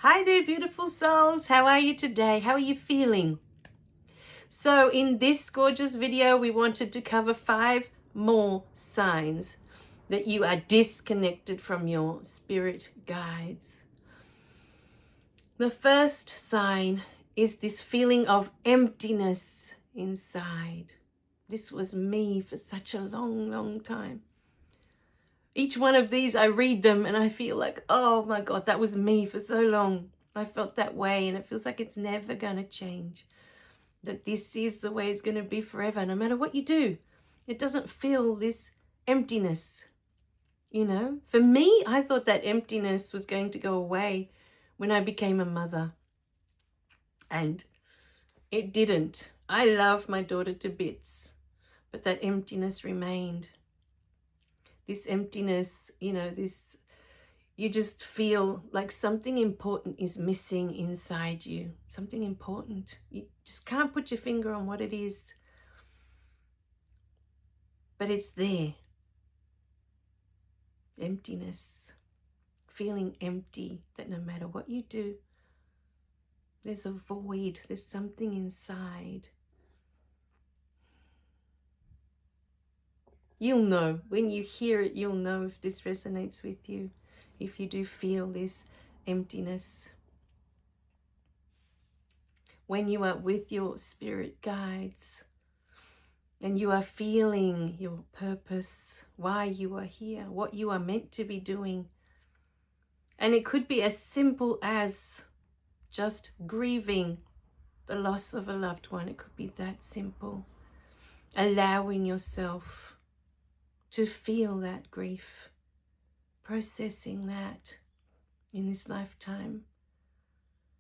Hi there, beautiful souls. How are you today? How are you feeling? So in this gorgeous video, we wanted to cover 5 more signs that you are disconnected from your spirit guides. The first sign is this feeling of emptiness inside. This was me for such a long time. Each one of these, I read them and I feel like, oh my God, that was me for so long. I felt that way and it feels like it's never going to change. That this is the way it's going to be forever, no matter what you do. It doesn't feel this emptiness, you know. For me, I thought that emptiness was going to go away when I became a mother. And it didn't. I love my daughter to bits, but that emptiness remained. This emptiness, you just feel like something important is missing inside you. Something important. You just can't put your finger on what it is. But it's there. Emptiness. Feeling empty, that no matter what you do, there's a void. There's something inside. You'll know. When you hear it, you'll know if this resonates with you. If you do feel this emptiness. When you are with your spirit guides and you are feeling your purpose, why you are here, what you are meant to be doing. And it could be as simple as just grieving the loss of a loved one. It could be that simple. Allowing yourself to feel that grief, processing that in this lifetime.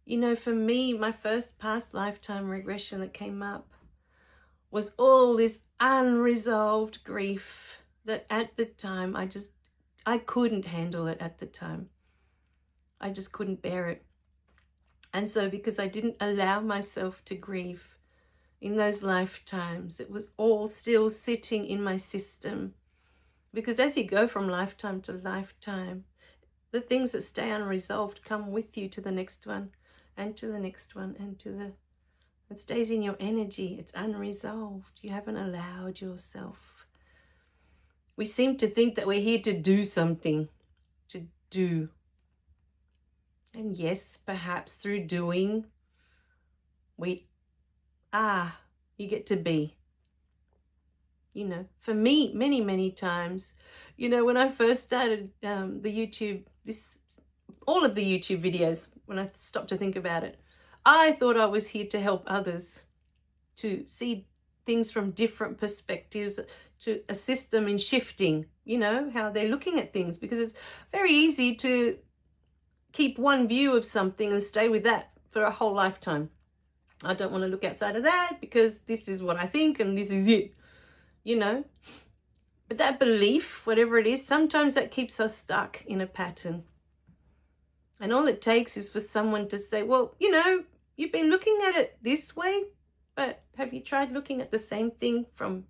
You know, for me, my first past lifetime regression that came up was all this unresolved grief that at the time I couldn't handle it at the time. I just couldn't bear it. And so because I didn't allow myself to grieve in those lifetimes, it was all still sitting in my system. Because as you go from lifetime to lifetime, the things that stay unresolved come with you to the next one and to the next one and it stays in your energy. It's unresolved. You haven't allowed yourself. We seem to think that we're here to do something, to do. And yes, perhaps through doing, you get to be. You know, for me, many times, you know, when I first started all of the YouTube videos, when I stopped to think about it, I thought I was here to help others, to see things from different perspectives, to assist them in shifting, you know, how they're looking at things, because it's very easy to keep one view of something and stay with that for a whole lifetime. I don't want to look outside of that because this is what I think and this is it, you know. But that belief, whatever it is, sometimes that keeps us stuck in a pattern. And all it takes is for someone to say, well, you know, you've been looking at it this way, but have you tried looking at the same thing from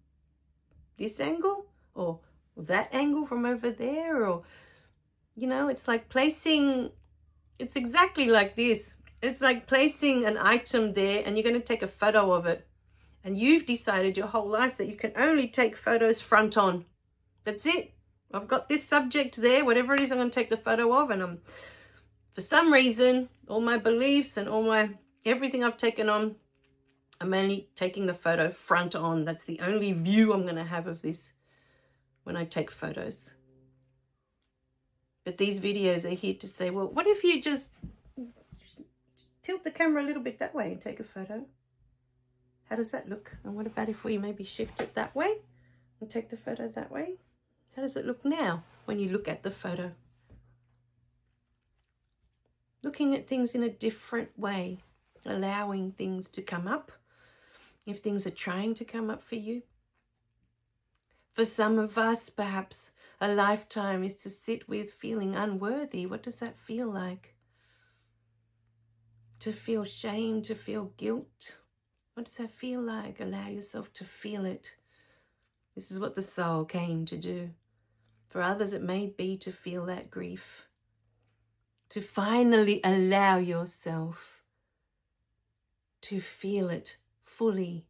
this angle or that angle from over there? Or, you know, it's exactly like this. It's like placing an item there and you're going to take a photo of it. And you've decided your whole life that you can only take photos front on. That's it. I've got this subject there, whatever it is I'm going to take the photo of, and for some reason, all my beliefs and everything I've taken on, I'm only taking the photo front on. That's the only view I'm going to have of this when I take photos. But these videos are here to say, well, what if you just tilt the camera a little bit that way and take a photo? How does that look? And what about if we maybe shift it that way and take the photo that way? How does it look now when you look at the photo? Looking at things in a different way, allowing things to come up if things are trying to come up for you. For some of us, perhaps a lifetime is to sit with feeling unworthy. What does that feel like? To feel shame, to feel guilt. What does that feel like? Allow yourself to feel it. This is what the soul came to do. For others, it may be to feel that grief, to finally allow yourself to feel it fully,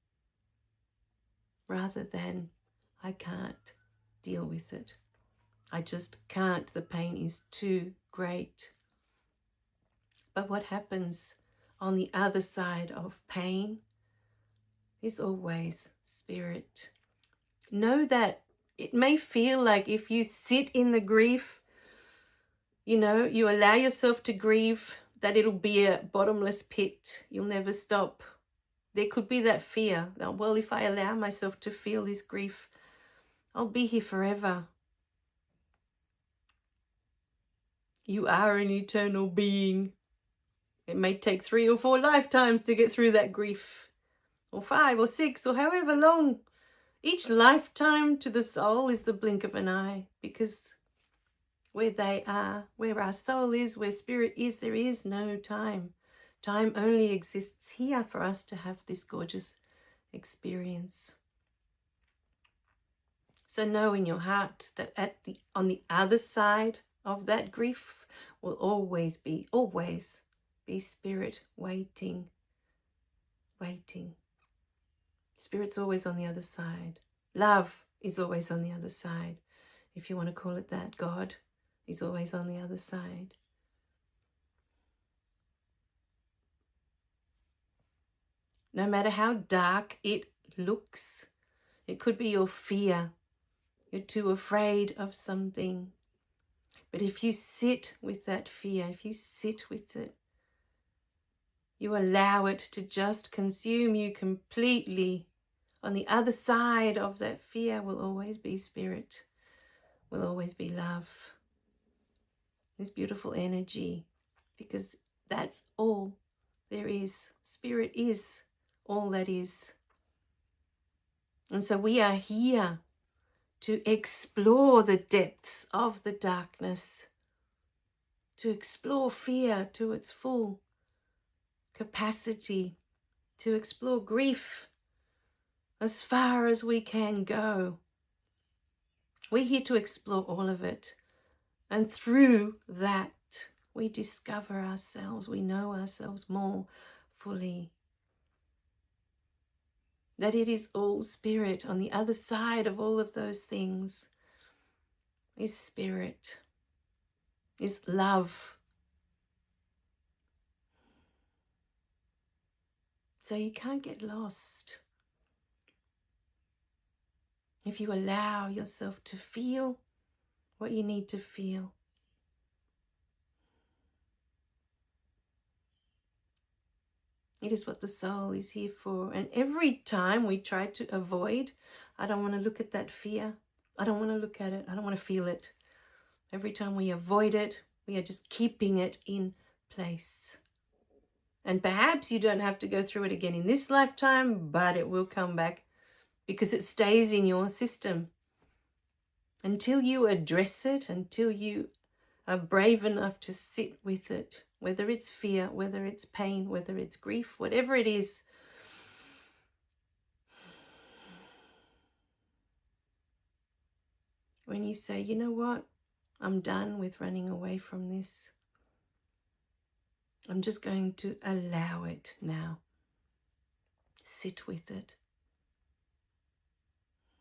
rather than, I can't deal with it. I just can't. The pain is too great. But what happens on the other side of pain is always spirit. Know that it may feel like if you sit in the grief, you know, you allow yourself to grieve, that it'll be a bottomless pit. You'll never stop. There could be that fear. Now, well, if I allow myself to feel this grief, I'll be here forever. You are an eternal being. It may take 3 or 4 lifetimes to get through that grief, or 5 or 6, or however long. Each lifetime to the soul is the blink of an eye, because where they are, where our soul is, where spirit is, there is no time. Time only exists here for us to have this gorgeous experience. So know in your heart that on the other side of that grief will always be spirit waiting. Spirit's always on the other side. Love is always on the other side. If you want to call it that, God is always on the other side. No matter how dark it looks, it could be your fear. You're too afraid of something. But if you sit with that fear, if you sit with it, you allow it to just consume you completely. On the other side of that fear will always be spirit, will always be love. This beautiful energy, because that's all there is. Spirit is all that is. And so we are here to explore the depths of the darkness, to explore fear to its full capacity, to explore grief as far as we can go. We're here to explore all of it. And through that, we discover ourselves, we know ourselves more fully. That it is all spirit. On the other side of all of those things is spirit, is love. So you can't get lost if you allow yourself to feel what you need to feel. It is what the soul is here for. And every time we try to avoid, I don't want to look at that fear. I don't want to look at it. I don't want to feel it. Every time we avoid it, we are just keeping it in place. And perhaps you don't have to go through it again in this lifetime, but it will come back because it stays in your system. Until you address it, until you are brave enough to sit with it, whether it's fear, whether it's pain, whether it's grief, whatever it is. When you say, you know what, I'm done with running away from this. I'm just going to allow it now. Sit with it.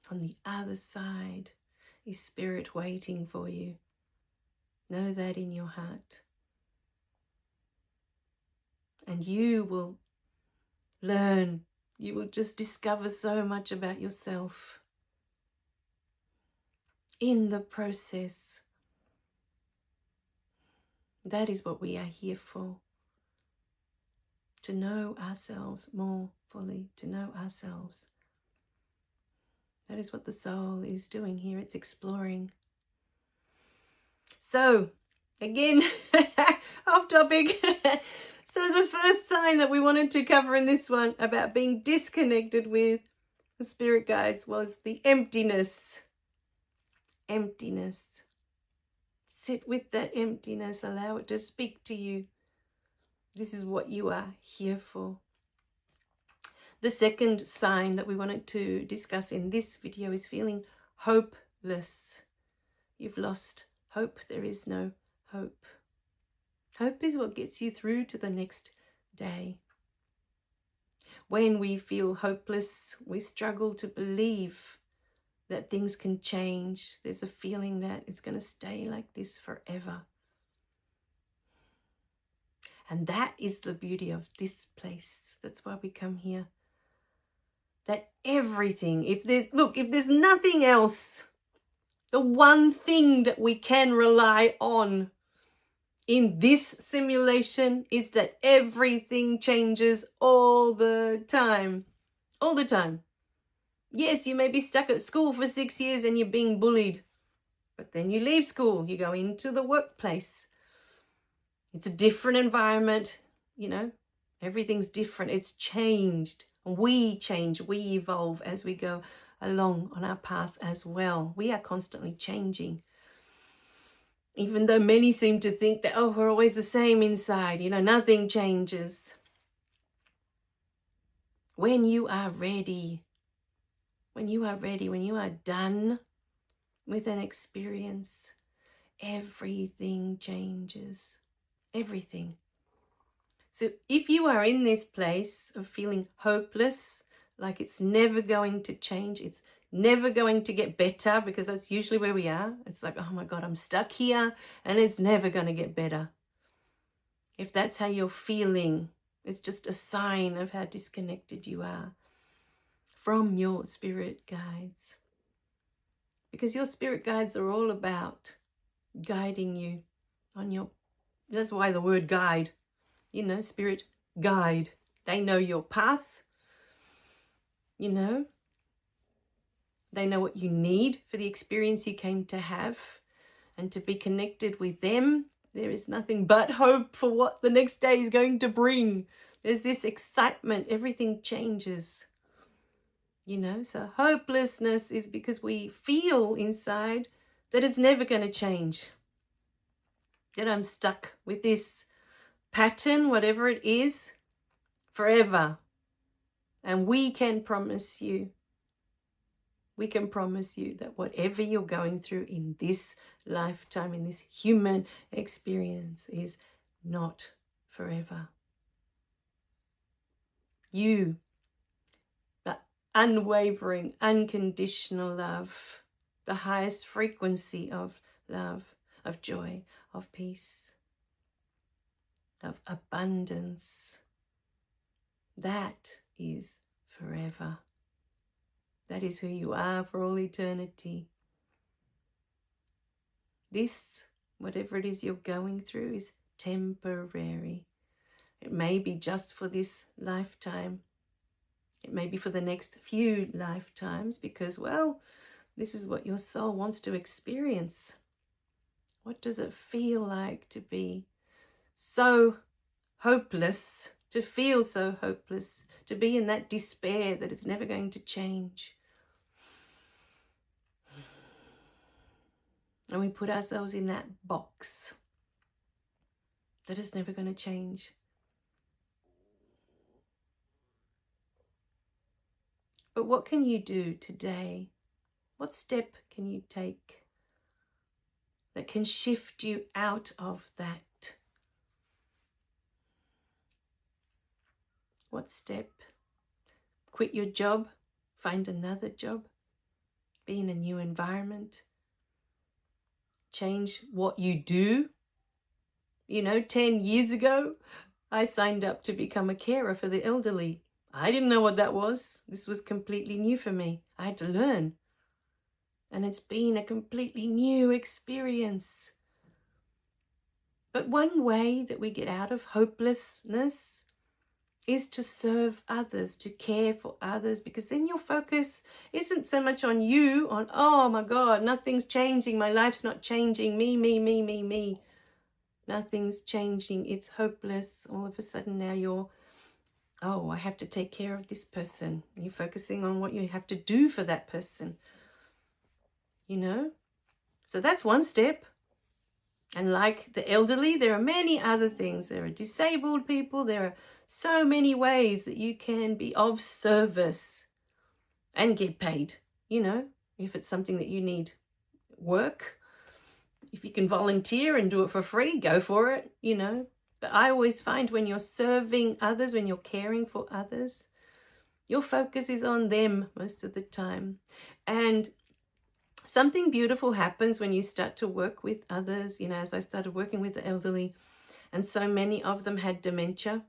On the other side is spirit waiting for you. Know that in your heart. And you will learn. You will just discover so much about yourself in the process. That is what we are here for. To know ourselves more fully, to know ourselves. That is what the soul is doing here. It's exploring. So, again, off topic. So the first sign that we wanted to cover in this one about being disconnected with the spirit guides was the emptiness. Emptiness. Sit with that emptiness. Allow it to speak to you. This is what you are here for. The second sign that we wanted to discuss in this video is feeling hopeless. You've lost hope. There is no hope. Hope is what gets you through to the next day. When we feel hopeless, we struggle to believe that things can change. There's a feeling that it's going to stay like this forever. And that is the beauty of this place. That's why we come here. That everything, if there's nothing else, the one thing that we can rely on in this simulation is that everything changes all the time. All the time. Yes, you may be stuck at school for 6 years and you're being bullied. But then you leave school, you go into the workplace. It's a different environment, everything's different. It's changed. We change, we evolve as we go along on our path as well. We are constantly changing. Even though many seem to think that, we're always the same inside, nothing changes. When you are ready, when you are done with an experience, everything changes. Everything. So if you are in this place of feeling hopeless, like it's never going to change, it's never going to get better, because that's usually where we are. It's like, oh my God, I'm stuck here and it's never going to get better. If that's how you're feeling, it's just a sign of how disconnected you are from your spirit guides. Because your spirit guides are all about guiding you on your, that's why the word guide, spirit guide. They know your path, they know what you need for the experience you came to have, and to be connected with them. There is nothing but hope for what the next day is going to bring. There's this excitement, everything changes. So hopelessness is because we feel inside that it's never going to change. That I'm stuck with this pattern, whatever it is, forever. And we can promise you that whatever you're going through in this lifetime, in this human experience, is not forever. You, the unwavering, unconditional love, the highest frequency of love, of joy, of peace, of abundance, that is forever. That is who you are for all eternity. This, whatever it is you're going through, is temporary. It may be just for this lifetime. It may be for the next few lifetimes, because, this is what your soul wants to experience. What does it feel like to be so hopeless, to feel so hopeless, to be in that despair that it's never going to change? And we put ourselves in that box that is never going to change. But what can you do today? What step can you take that can shift you out of that? What step? Quit your job, find another job, be in a new environment, change what you do. 10 years ago, I signed up to become a carer for the elderly. I didn't know what that was. This was completely new for me. I had to learn. And it's been a completely new experience. But one way that we get out of hopelessness is to serve others, to care for others, because then your focus isn't so much on you, on, oh my God, nothing's changing, my life's not changing, me. Nothing's changing, it's hopeless. All of a sudden now you're, I have to take care of this person. You're focusing on what you have to do for that person. So that's one step. And like the elderly, there are many other things. There are disabled people. There are so many ways that you can be of service and get paid, if it's something that you need work. If you can volunteer and do it for free, go for it, you know. But I always find when you're serving others, when you're caring for others, your focus is on them most of the time. And something beautiful happens when you start to work with others. You know, as I started working with the elderly, and so many of them had dementia,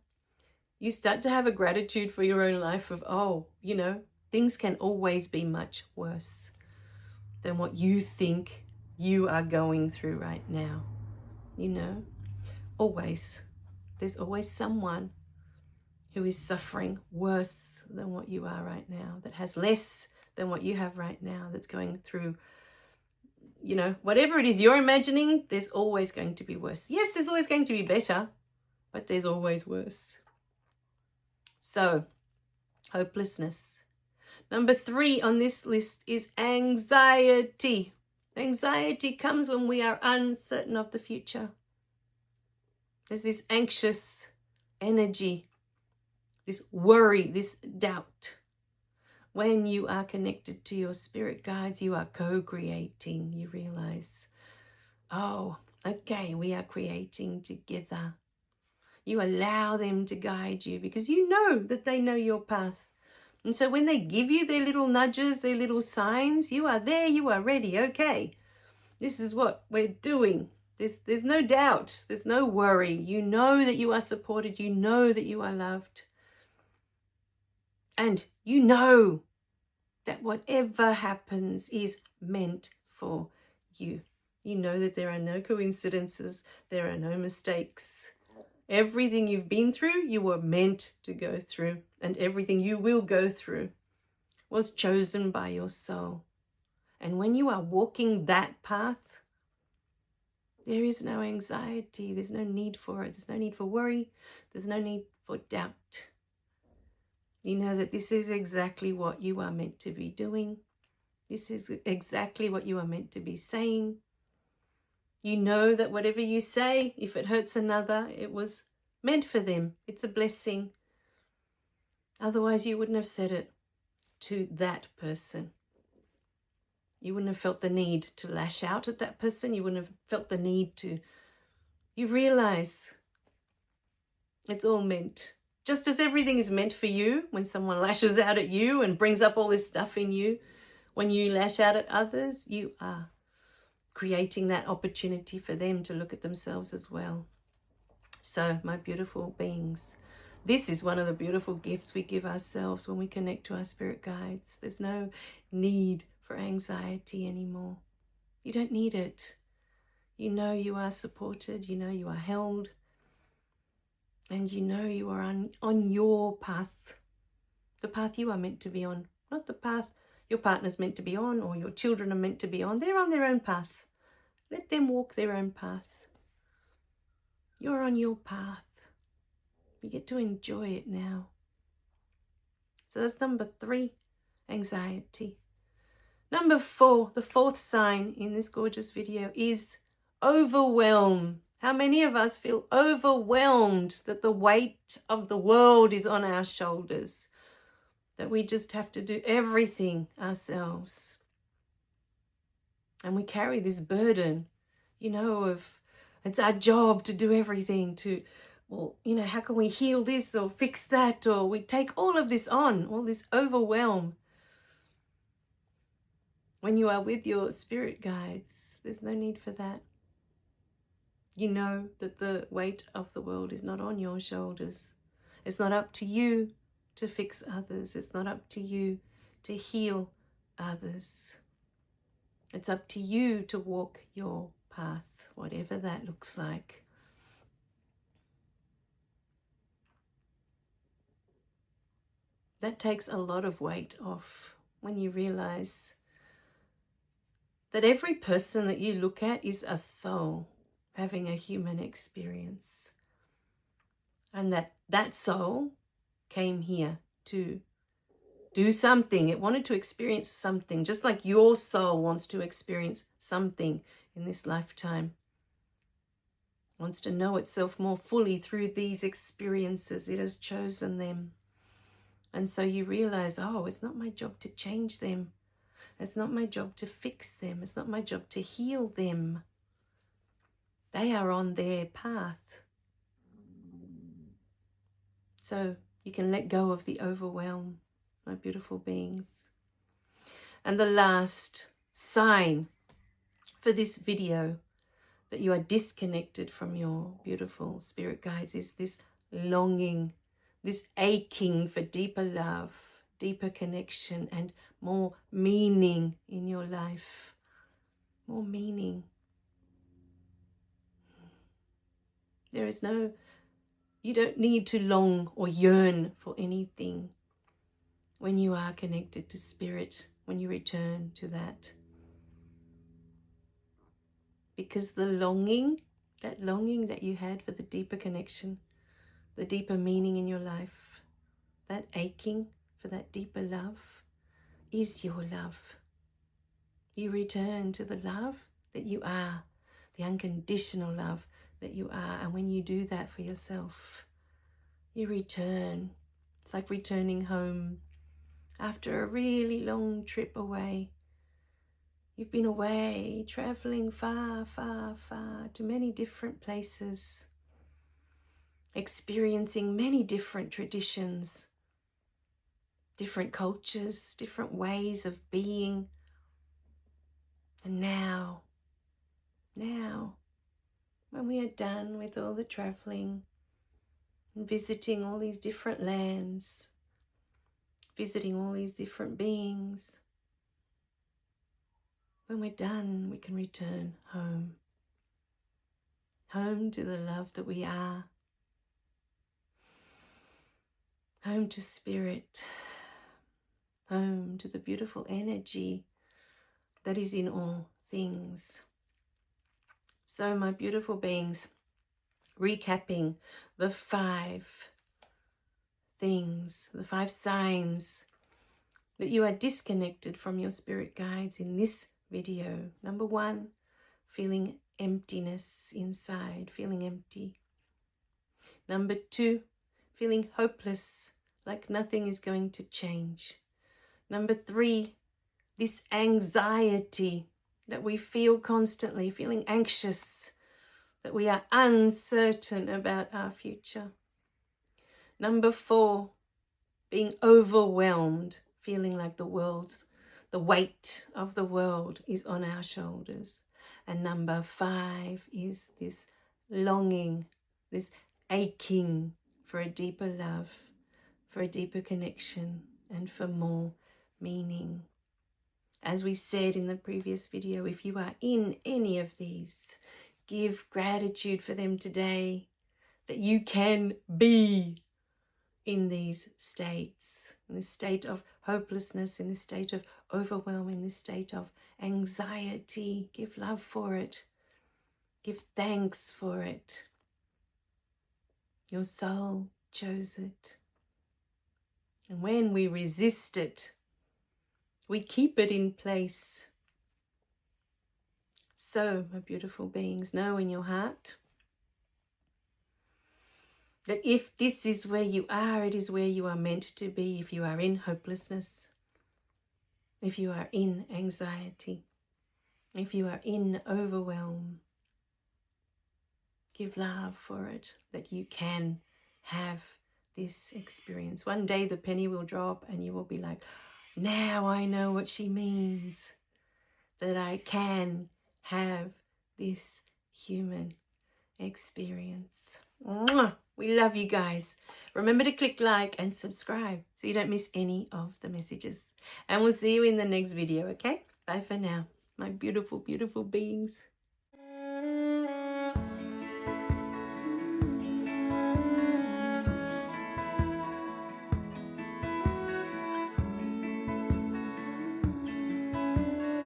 you start to have a gratitude for your own life of, oh, you know, things can always be much worse than what you think you are going through right now. You know, always. There's always someone who is suffering worse than what you are right now, that has less than what you have right now, that's going through, you know, whatever it is you're imagining, there's always going to be worse. Yes, there's always going to be better, but there's always worse. So, hopelessness. Number 3 on this list is anxiety. Anxiety comes when we are uncertain of the future. There's this anxious energy, this worry, this doubt. When you are connected to your spirit guides, you are co-creating. You realize, oh, okay, we are creating together. You allow them to guide you because you know that they know your path. And so when they give you their little nudges, their little signs, you are there, you are ready. Okay, this is what we're doing. There's no doubt. There's no worry. You know that you are supported. You know that you are loved. And you know that whatever happens is meant for you. You know that there are no coincidences. There are no mistakes. Everything you've been through, you were meant to go through. And everything you will go through was chosen by your soul. And when you are walking that path, there is no anxiety. There's no need for it. There's no need for worry. There's no need for doubt. You know that this is exactly what you are meant to be doing. This is exactly what you are meant to be saying. You know that whatever you say, if it hurts another, it was meant for them. It's a blessing. Otherwise, you wouldn't have said it to that person. You wouldn't have felt the need to lash out at that person. You wouldn't have felt the need to. You realize it's all meant. Just as everything is meant for you, when someone lashes out at you and brings up all this stuff in you, when you lash out at others, you are creating that opportunity for them to look at themselves as well. So, my beautiful beings, this is one of the beautiful gifts we give ourselves when we connect to our spirit guides. There's no need for anxiety anymore. You don't need it. You know you are supported. You know you are held. And you know you are on your path. The path you are meant to be on. Not the path your partner's meant to be on or your children are meant to be on. They're on their own path. Let them walk their own path. You're on your path. You get to enjoy it now. So that's number 3, anxiety. Number 4, the 4th sign in this gorgeous video is overwhelm. How many of us feel overwhelmed that the weight of the world is on our shoulders? That we just have to do everything ourselves. And we carry this burden, you know, of it's our job to do everything, to, well, you know, how can we heal this or fix that? Or we take all of this on, all this overwhelm. When you are with your spirit guides, there's no need for that. You know that the weight of the world is not on your shoulders. It's not up to you to fix others. It's not up to you to heal others. It's up to you to walk your path, whatever that looks like. That takes a lot of weight off when you realize that every person that you look at is a soul having a human experience. And that soul came here to do something. It wanted to experience something, just like your soul wants to experience something in this lifetime. It wants to know itself more fully through these experiences. It has chosen them. And so you realize, oh, it's not my job to change them. It's not my job to fix them. It's not my job to heal them. They are on their path. So you can let go of the overwhelm, my beautiful beings. And the last sign for this video that you are disconnected from your beautiful spirit guides is this longing, this aching for deeper love, deeper connection, and more meaning in your life. More meaning. You don't need to long or yearn for anything when you are connected to spirit, when you return to that. Because the longing, that longing that you had for the deeper connection, the deeper meaning in your life, that aching for that deeper love is your love. You return to the love that you are, the unconditional love that you are. And when you do that for yourself, you return. It's like returning home after a really long trip away. You've been away, traveling far, far, far to many different places, experiencing many different traditions, different cultures, different ways of being. And now, when we are done with all the traveling and visiting all these different lands, visiting all these different beings, when we're done, we can return home. Home to the love that we are. Home to spirit. Home to the beautiful energy that is in all things. So, my beautiful beings, recapping the 5 things, the 5 signs that you are disconnected from your spirit guides in this video. Number 1, feeling emptiness inside, feeling empty. Number 2, feeling hopeless, like nothing is going to change. Number 3, this anxiety that we feel constantly, feeling anxious, that we are uncertain about our future. Number 4, being overwhelmed, feeling like the weight of the world is on our shoulders. And number 5 is this longing, this aching for a deeper love, for a deeper connection, and for more meaning. As we said in the previous video, if you are in any of these, give gratitude for them today, that you can be in these states, in this state of hopelessness, in this state of overwhelm, in this state of anxiety. Give love for it. Give thanks for it. Your soul chose it. And when we resist it, we keep it in place. So, my beautiful beings, know in your heart that if this is where you are, it is where you are meant to be. If you are in hopelessness, if you are in anxiety, if you are in overwhelm, give love for it, that you can have this experience. One day the penny will drop and you will be like, now I know what she means, that I can have this human experience. Mwah! We love you guys. Remember to click like and subscribe so you don't miss any of the messages. And we'll see you in the next video, okay? Bye for now, my beautiful, beautiful beings.